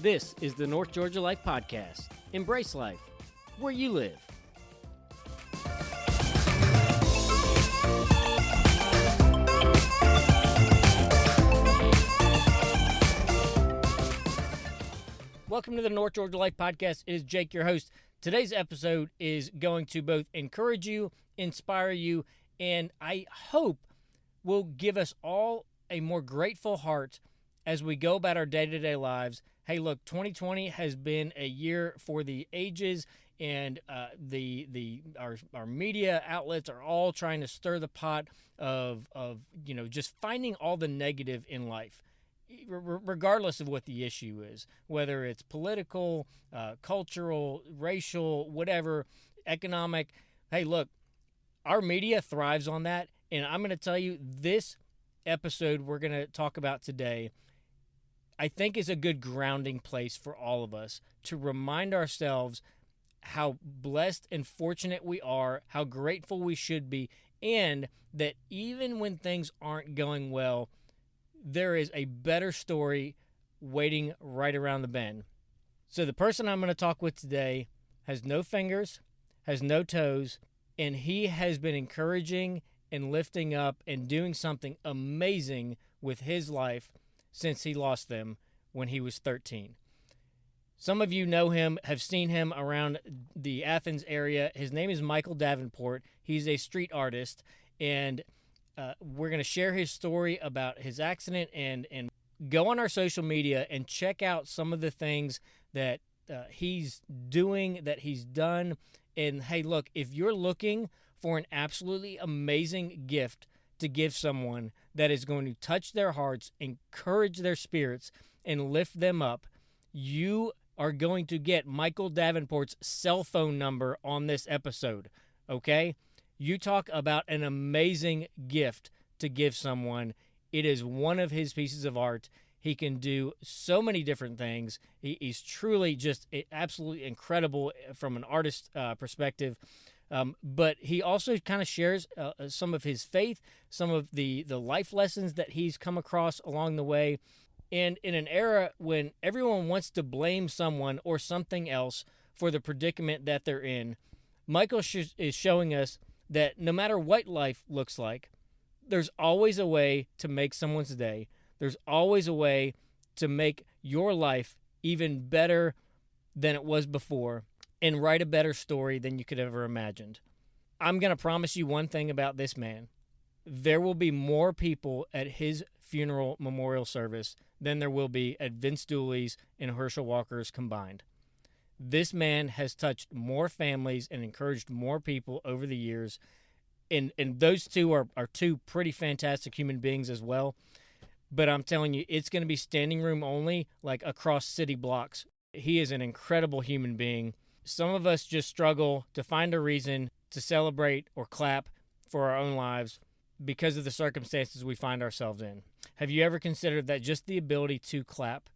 This is the North Georgia Life Podcast. Embrace life where you live. Welcome to the North Georgia Life Podcast. It is Jake, your host. Today's episode is going to both encourage you, inspire you, and I hope will give us all a more grateful heart as we go about our day-to-day lives. Hey, look, 2020 has been a year for the ages, and our media outlets are all trying to stir the pot of just finding all the negative in life, regardless of what the issue is, whether it's political, cultural, racial, whatever, economic. Hey, look, our media thrives on that, and I'm going to tell you, this episode we're going to talk about today, I think, is a good grounding place for all of us to remind ourselves how blessed and fortunate we are, how grateful we should be, and that even when things aren't going well, there is a better story waiting right around the bend. So the person I'm going to talk with today has no fingers, has no toes, and he has been encouraging and lifting up and doing something amazing with his life since he lost them when he was 13. Some of you know him, have seen him around the Athens area. His name is Michael Davenport. He's a street artist, and we're going to share his story about his accident and go on our social media and check out some of the things that he's doing, that he's done. And hey, look, if you're looking for an absolutely amazing gift to give someone that is going to touch their hearts, encourage their spirits, and lift them up, you are going to get Michael Davenport's cell phone number on this episode, okay? You talk about an amazing gift to give someone. It is one of his pieces of art. He can do so many different things. He's truly just absolutely incredible from an artist perspective. But he also kind of shares some of his faith, some of the life lessons that he's come across along the way. And in an era when everyone wants to blame someone or something else for the predicament that they're in, Michael is showing us that no matter what life looks like, there's always a way to make someone's day. There's always a way to make your life even better than it was before and write a better story than you could ever imagined. I'm going to promise you one thing about this man. There will be more people at his funeral memorial service than there will be at Vince Dooley's and Herschel Walker's combined. This man has touched more families and encouraged more people over the years. And those two are two pretty fantastic human beings as well. But I'm telling you, it's going to be standing room only, like across city blocks. He is an incredible human being. Some of us just struggle to find a reason to celebrate or clap for our own lives because of the circumstances we find ourselves in. Have you ever considered that just the ability to clap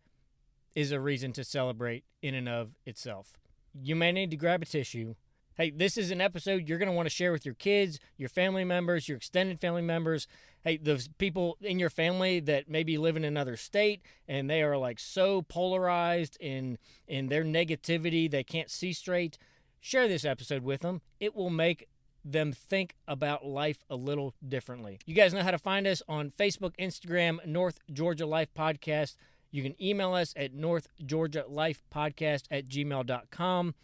is a reason to celebrate in and of itself? You may need to grab a tissue. Hey, this is an episode you're going to want to share with your kids, your family members, your extended family members. Hey, those people in your family that maybe live in another state and they are like so polarized in their negativity, they can't see straight. Share this episode with them. It will make them think about life a little differently. You guys know how to find us on Facebook, Instagram, North Georgia Life Podcast. You can email us at northgeorgialifepodcast@gmail.com.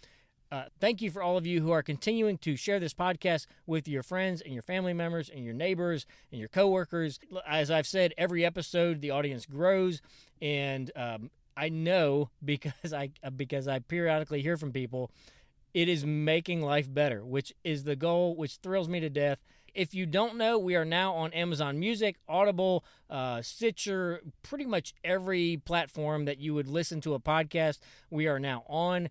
Thank you for all of you who are continuing to share this podcast with your friends and your family members and your neighbors and your coworkers. As I've said, every episode the audience grows, and I know because I periodically hear from people, it is making life better, which is the goal, which thrills me to death. If you don't know, we are now on Amazon Music, Audible, Stitcher, pretty much every platform that you would listen to a podcast, we are now on,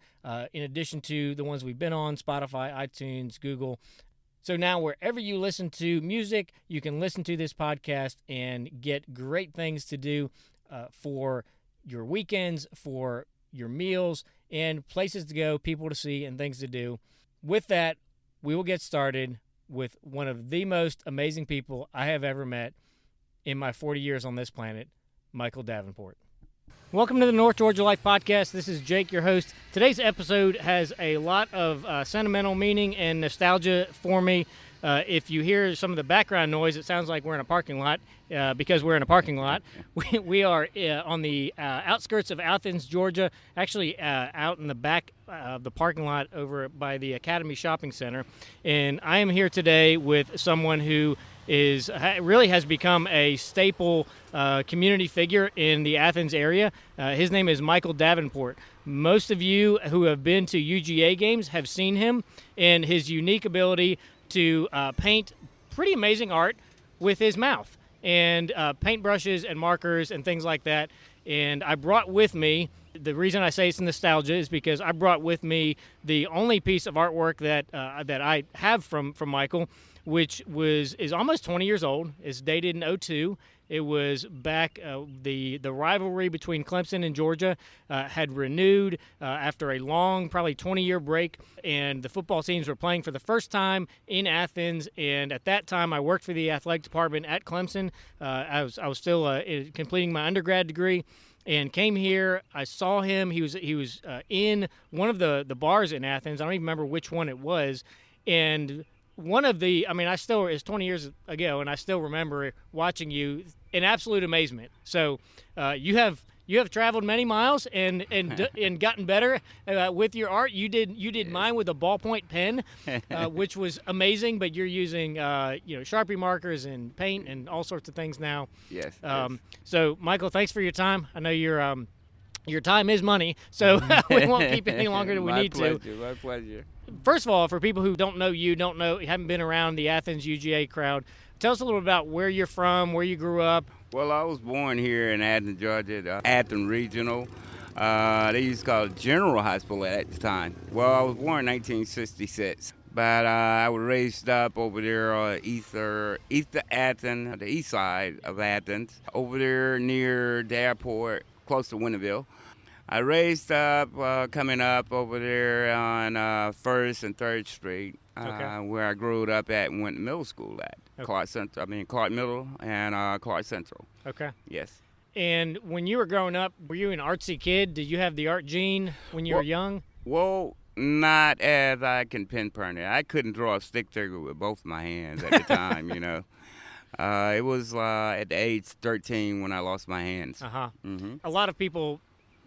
in addition to the ones we've been on, Spotify, iTunes, Google. So now wherever you listen to music, you can listen to this podcast and get great things to do for your weekends, for your meals, and places to go, people to see, and things to do. With that, we will get started with one of the most amazing people I have ever met in my 40 years on this planet, Michael Davenport. Welcome to the North Georgia Life Podcast. This is Jake, your host. Today's episode has a lot of sentimental meaning and nostalgia for me. If you hear some of the background noise, it sounds like we're in a parking lot because we're in a parking lot. We are on the outskirts of Athens, Georgia, actually out in the back of the parking lot over by the Academy Shopping Center. And I am here today with someone who really has become a staple community figure in the Athens area. His name is Michael Davenport. Most of you who have been to UGA games have seen him and his unique ability to paint pretty amazing art with his mouth and paintbrushes and markers and things like that. And I brought with me, the reason I say it's nostalgia is because I brought with me the only piece of artwork that I have from Michael, which is almost 20 years old. It's dated in 2002. It was back, the rivalry between Clemson and Georgia had renewed after a long, probably 20-year break, and the football teams were playing for the first time in Athens. And at that time, I worked for the athletic department at Clemson. I was still completing my undergrad degree, and came here. I saw him. He was in one of the bars in Athens. I don't even remember which one it was, and one of the, it's 20 years ago, and I still remember watching you in absolute amazement. So you have traveled many miles and gotten better with your art. You did mine with a ballpoint pen, which was amazing. But you're using Sharpie markers and paint and all sorts of things now. Yes. So Michael, thanks for your time. I know your time is money, so we won't keep it any longer than we need to. My pleasure. First of all, for people who haven't been around the Athens UGA crowd, tell us a little about where you're from, where you grew up. Well, I was born here in Athens, Georgia, the Athens Regional. They used to call it General Hospital at the time. Well, I was born in 1966, but I was raised up over there east of Athens, the east side of Athens, over there near Davenport, close to Winterville. I raised up coming up over there on 1st and 3rd Street, where I grew up at and went to middle school at. Okay. Clark Middle and Clark Central. Okay. Yes. And when you were growing up, were you an artsy kid? Did you have the art gene when you were young? Well, not as I can pinpoint it. I couldn't draw a stick figure with both of my hands at the time, It was at the age 13 when I lost my hands. Uh-huh. Mm-hmm. A lot of people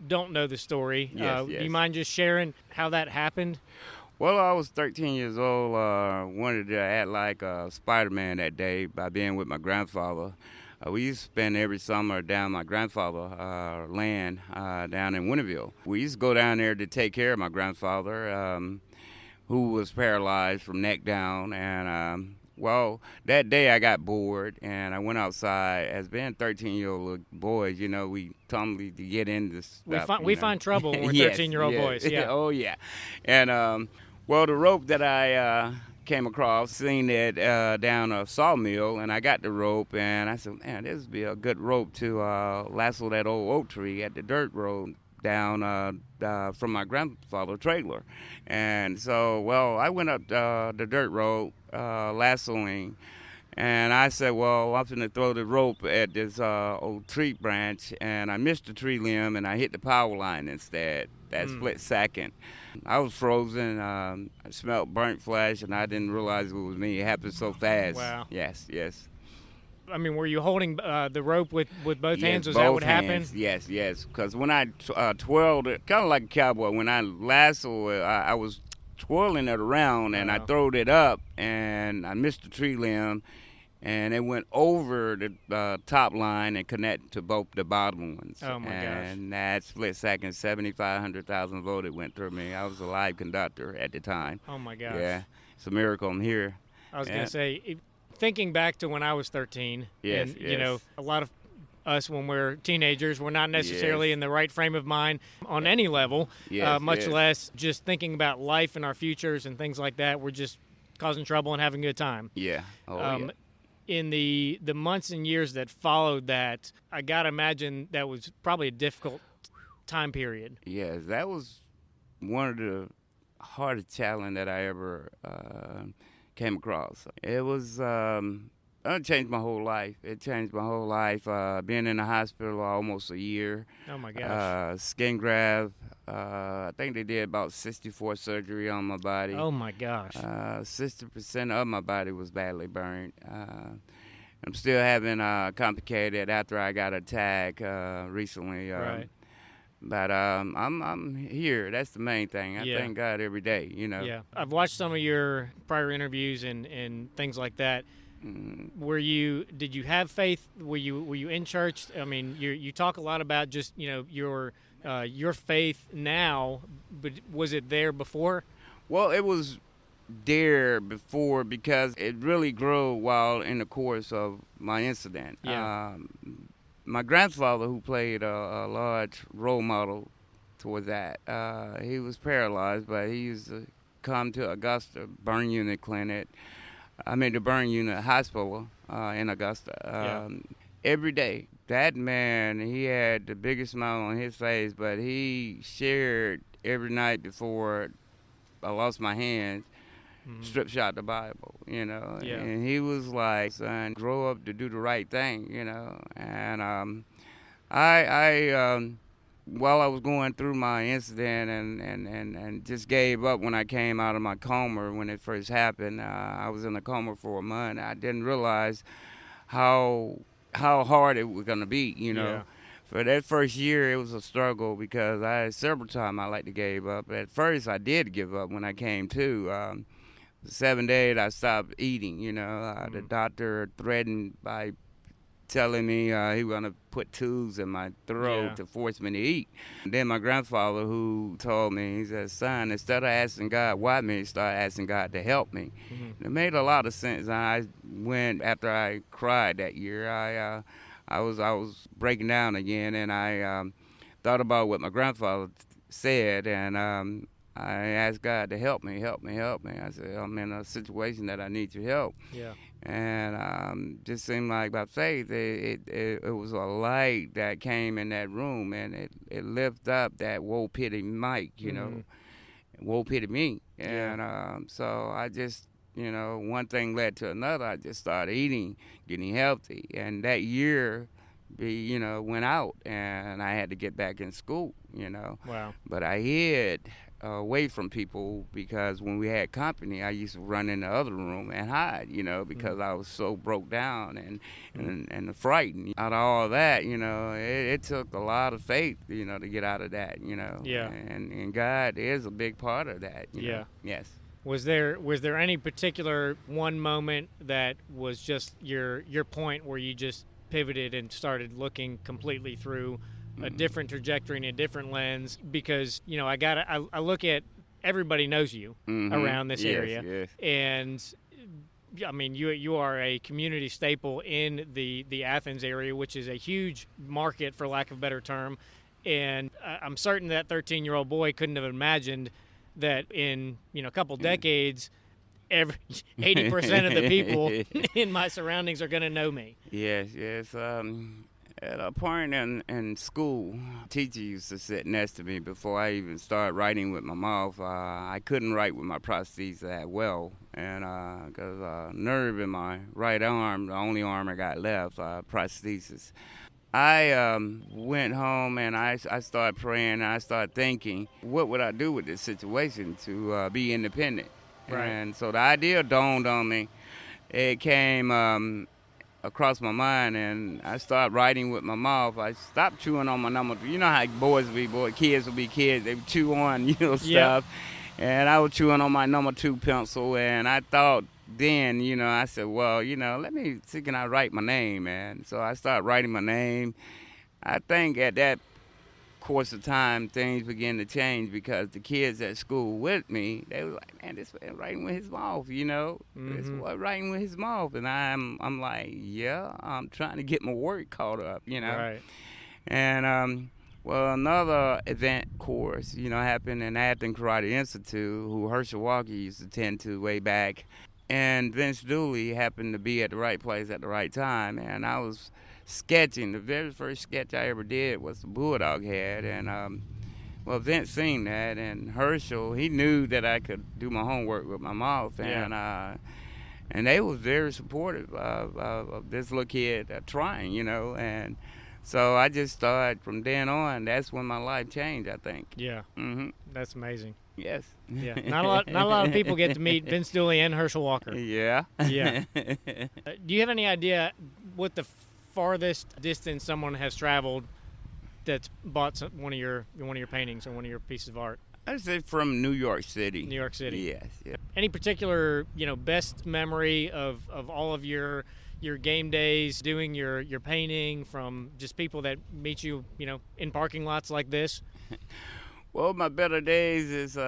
don't know the story. Yes. Do you mind just sharing how that happened? Well, I was 13 years old, wanted to act like Spider-Man that day by being with my grandfather. We used to spend every summer down my grandfather's land down in Winterville. We used to go down there to take care of my grandfather, who was paralyzed from neck down, and well, that day I got bored, and I went outside. As being 13-year-old boys, we tumble to get into stuff. We find trouble when we're 13-year-old boys. Yeah. Oh, yeah. And, the rope that I came across, seen it down a sawmill, and I got the rope, and I said, man, this would be a good rope to lasso that old oak tree at the dirt road down from my grandfather's trailer. And so, I went up the dirt road, lassoing, and I said, I'm going to throw the rope at this old tree branch, and I missed the tree limb, and I hit the power line instead, that split second. I was frozen, I smelled burnt flesh, and I didn't realize it was me. It happened so fast. Wow. Yes. Were you holding the rope with both hands? Was both that what hands. happened? Yes. Because when I twirled it, kind of like a cowboy, when I lassoed it, I was twirling it around, and I throwed it up, and I missed the tree limb, and it went over the top line and connected to both the bottom ones. Oh, my gosh. And that split second, 7,500,000 volts went through me. I was a live conductor at the time. Oh, my gosh. Yeah. It's a miracle I'm here. I was going to say, thinking back to when I was 13, yes. A lot of us when we're teenagers, we're not necessarily in the right frame of mind on any level, much less just thinking about life and our futures and things like that. We're just causing trouble and having a good time. Yeah. In the months and years that followed that, I got to imagine that was probably a difficult time period. Yes, that was one of the hardest challenge that I ever came across. It was It changed my whole life. It changed my whole life. Being in the hospital almost a year. Oh my gosh. Skin graft. I think they did about 64 surgery on my body. Oh my gosh. 60% of my body was badly burned. I'm still having complicated after I got attacked recently. Right. But I'm here. That's the main thing. I thank God every day. Yeah. I've watched some of your prior interviews and things like that. Did you have faith? Were you in church? I mean, you talk a lot about just your faith now, but was it there before? Well, it was there before because it really grew while in the course of my incident. Yeah. My grandfather, who played a large role model towards that, he was paralyzed, but he used to come to Augusta burn unit clinic. The burn unit hospital in Augusta every day. That man, he had the biggest smile on his face, but he shared every night before I lost my hands, strip shot the Bible, and he was like, son, grow up to do the right thing, and I while I was going through my incident and just gave up when I came out of my coma when it first happened. I was in a coma for a month. I didn't realize how hard it was going to be, For that first year, it was a struggle because I had several times I like to give up. At first, I did give up when I came to. 7 days, I stopped eating, The doctor threatened by telling me he was going to put tubes in my throat to force me to eat. And then my grandfather, who told me, he said, son, instead of asking God why me, start asking God to help me. It made a lot of sense. I went, after I cried that year, I was breaking down again, and I thought about what my grandfather said, and I asked God to help me. I said, I'm in a situation that I need your help. Yeah. And just seemed like by faith, it was a light that came in that room, and it lifted up that woe pity Mike, woe pity me. And so I just, one thing led to another. I just started eating, getting healthy, and that year, went out, and I had to get back in school, Wow. But I hid away from people because when we had company, I used to run in the other room and hide, because I was so broke down and frightened. Out of all that, it took a lot of faith, to get out of that, Yeah. And God is a big part of that. Yeah. Yes. Was there any particular one moment that was just your point where you just pivoted and started looking completely through a different trajectory and a different lens? Because I look at everybody knows you around this area, yes. And I mean you are a community staple in the Athens area, which is a huge market for lack of a better term, and I'm certain that 13-year-old boy couldn't have imagined that in a couple decades 80% of the people in my surroundings are going to know me. Yes. At a point in school, a teacher used to sit next to me before I even started writing with my mouth. I couldn't write with my prosthesis that well, and because nerve in my right arm, the only arm I got left, prosthesis. I went home and I started praying, and I started thinking, what would I do with this situation to be independent? Right. And so the idea dawned on me. It came across my mind, and I started writing with my mouth. I stopped chewing on my number. You know how boys will be boys, kids will be kids. They would chew on, stuff. Yep. And I was chewing on my number 2 pencil, and I thought then, I said, well, let me see, can I write my name, man? So I started writing my name. I think at that course of time, things began to change because the kids at school with me, they were like, man, this man writing with his mouth, This boy writing with his mouth. And I'm like, yeah, I'm trying to get my work caught up, Right. And, another event course, happened in Athens Karate Institute, who Herschel Walker used to attend to way back. And Vince Dooley happened to be at the right place at the right time. And I was sketching. The very first sketch I ever did was the bulldog head, and Vince seen that, and Herschel, he knew that I could do my homework with my mouth, and and they was very supportive of this little kid trying, and so I just started from then on. That's when my life changed, I think. Yeah. Mm-hmm. That's amazing. Yes. Yeah. Not a lot of people get to meet Vince Dooley and Herschel Walker. Yeah. Yeah. Do you have any idea what the farthest distance someone has traveled that's bought one of your paintings or one of your pieces of art? I'd say from New York City. New York City. Yes. Yeah. Any particular, best memory of all of your game days doing your painting, from just people that meet you, in parking lots like this? Well, my better days is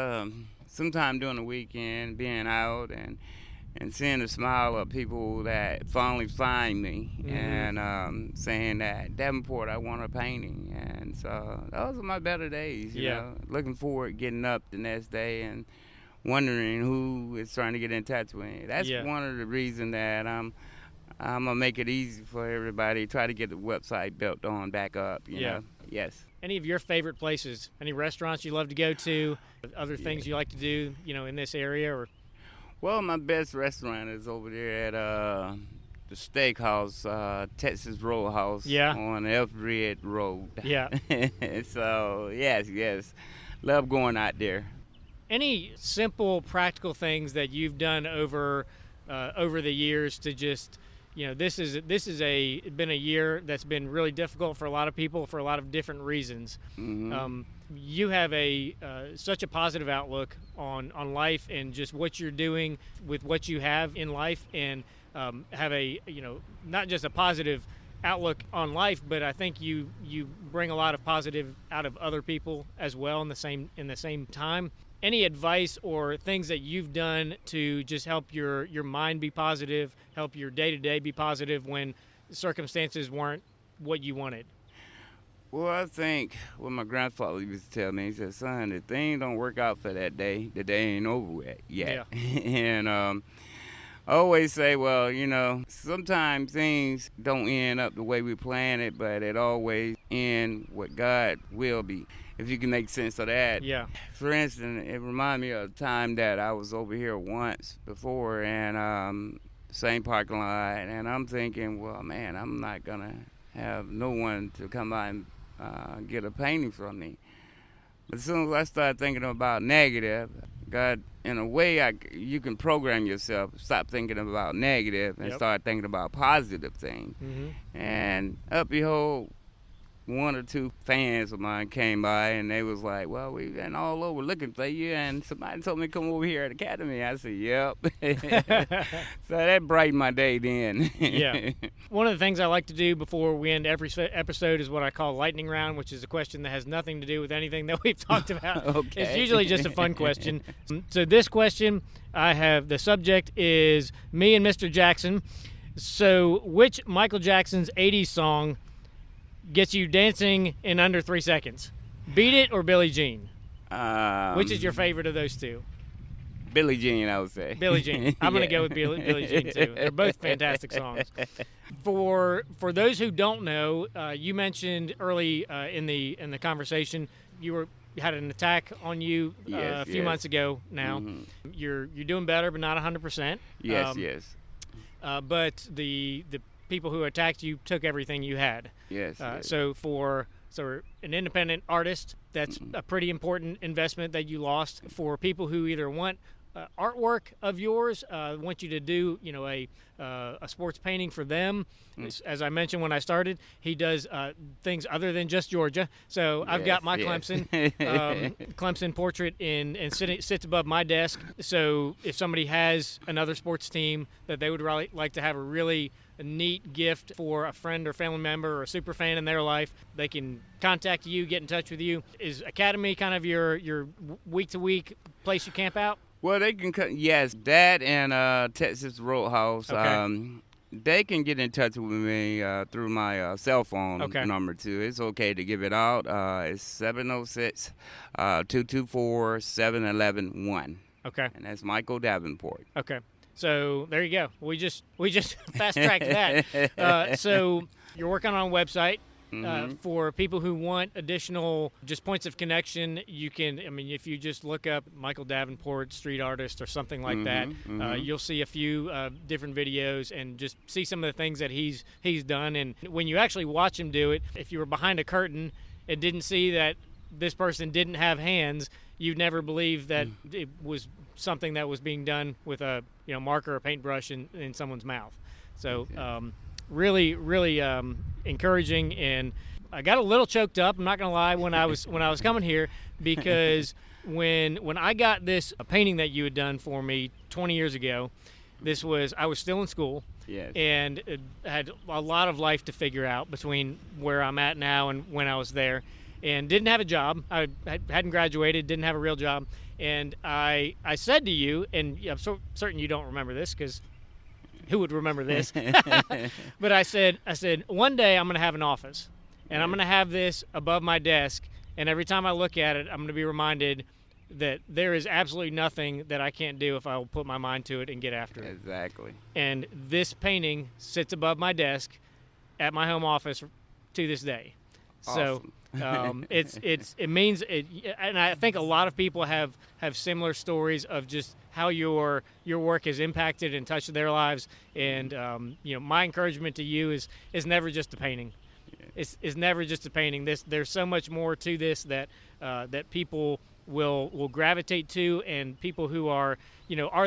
sometime during the weekend, being out and seeing the smile of people that finally find me, and saying that, Davenport, I want a painting. And so those are my better days, you know. Looking forward to getting up the next day and wondering who is trying to get in touch with me. That's one of the reasons that I'm going to make it easy for everybody, try to get the website built on back up, you know. Yes. Any of your favorite places? Any restaurants you love to go to? Other things you like to do, in this area? Or well, my best restaurant is over there at the Steakhouse, Texas Roadhouse on Everett Road. Yeah. So, yes. Love going out there. Any simple, practical things that you've done over the years to just, this is been a year that's been really difficult for a lot of people for a lot of different reasons. Mm-hmm. You have such a positive outlook on life and just what you're doing with what you have in life, and have not just a positive outlook on life, but I think you bring a lot of positive out of other people as well in the same time. Any advice or things that you've done to just help your mind be positive, help your day-to-day be positive when circumstances weren't what you wanted? Well, I think what my grandfather used to tell me, he said, son, if things don't work out for that day, the day ain't over yet. Yeah. And I always say, well, sometimes things don't end up the way we plan it, but it always ends what God will be, if you can make sense of that. Yeah. For instance, it reminded me of a time that I was over here once before, and same parking lot, and I'm thinking, well, man, I'm not going to have no one to come by and get a painting from me. But as soon as I started thinking about negative, God, in a way, you can program yourself, stop thinking about negative and start thinking about positive things. Mm-hmm. And up behold, one or two fans of mine came by, and they was like, well, we've been all over looking for you, and somebody told me to come over here at Academy. I said, yep. So that brightened my day then. Yeah. One of the things I like to do before we end every episode is what I call lightning round, which is a question that has nothing to do with anything that we've talked about. Okay. It's usually just a fun question. So this question, the subject is me and Mr. Jackson. So which Michael Jackson's 80s song gets you dancing in under 3 seconds? Beat It or Billie Jean? Which is your favorite of those two? Billie Jean, I would say. Billie Jean. I'm going to go with Billie Jean, too. They're both fantastic songs. For those who don't know, you mentioned early in the conversation you had an attack on you a few months ago now. Mm-hmm. You're doing better, but not 100%. Yes. But the people who attacked you took everything you had. Yes. So for an independent artist, that's a pretty important investment that you lost. For people who either want artwork of yours, want you to do a sports painting for them. As I mentioned when I started, he does things other than just Georgia. So I've got my Clemson portrait and sits above my desk. So if somebody has another sports team that they would really like to have a really neat gift for a friend or family member or a super fan in their life, they can contact you, get in touch with you. Is Academy kind of your week-to-week place you camp out? Well, they can yes, that and Texas Roadhouse. Okay. They can get in touch with me through my cell phone number, too. It's okay to give it out. It's 706-224-7111. Okay. And that's Michael Davenport. Okay. So there you go. We just fast-tracked that. So you're working on a website. For people who want additional just points of connection, you can, if you just look up Michael Davenport, street artist, or something like that, you'll see a few different videos and just see some of the things that he's done. And when you actually watch him do it, if you were behind a curtain and didn't see that this person didn't have hands, you'd never believe that it was something that was being done with a marker or paintbrush in someone's mouth. So really encouraging, and I got a little choked up, I'm not gonna lie, when I was coming here, because when I got this painting that you had done for me 20 years ago, I was still in school. Yes. And had a lot of life to figure out between where I'm at now and when I was there, and didn't have a job. I hadn't graduated, didn't have a real job, and I said to you, and I'm so certain you don't remember this, because who would remember this? But I said, one day I'm going to have an office, and I'm going to have this above my desk, and every time I look at it, I'm going to be reminded that there is absolutely nothing that I can't do if I will put my mind to it and get after it. Exactly. And this painting sits above my desk at my home office to this day. Awesome. So it means it, and I think a lot of people have similar stories of just how your work has impacted and touched their lives. And my encouragement to you is never just a painting. It's never just a painting. There's so much more to this that people will gravitate to, and people who are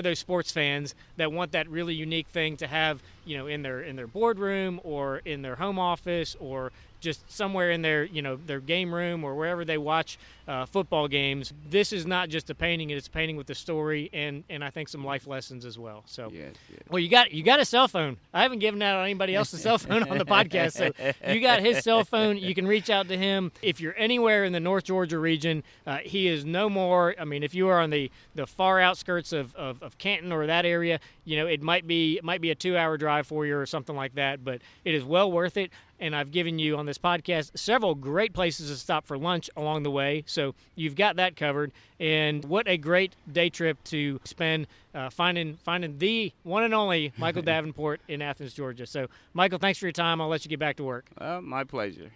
those sports fans that want that really unique thing to have in their boardroom or in their home office or just somewhere in their their game room or wherever they watch football games. This is not just a painting; it's a painting with a story and I think some life lessons as well. So, yes. Well, you got a cell phone. I haven't given out anybody else's cell phone on the podcast, so you got his cell phone. You can reach out to him if you're anywhere in the North Georgia region. He is no more. If you are on the far outskirts of Canton or that area, it might be a 2-hour drive for you or something like that, but it is well worth it. And I've given you on this podcast several great places to stop for lunch along the way, so you've got that covered. And what a great day trip to spend finding the one and only Michael Davenport in Athens, Georgia. So, Michael, thanks for your time. I'll let you get back to work. My pleasure.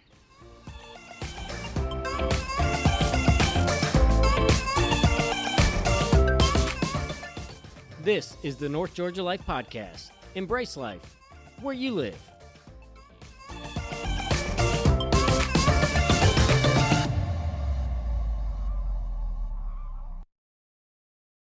This is the North Georgia Life Podcast. Embrace life where you live.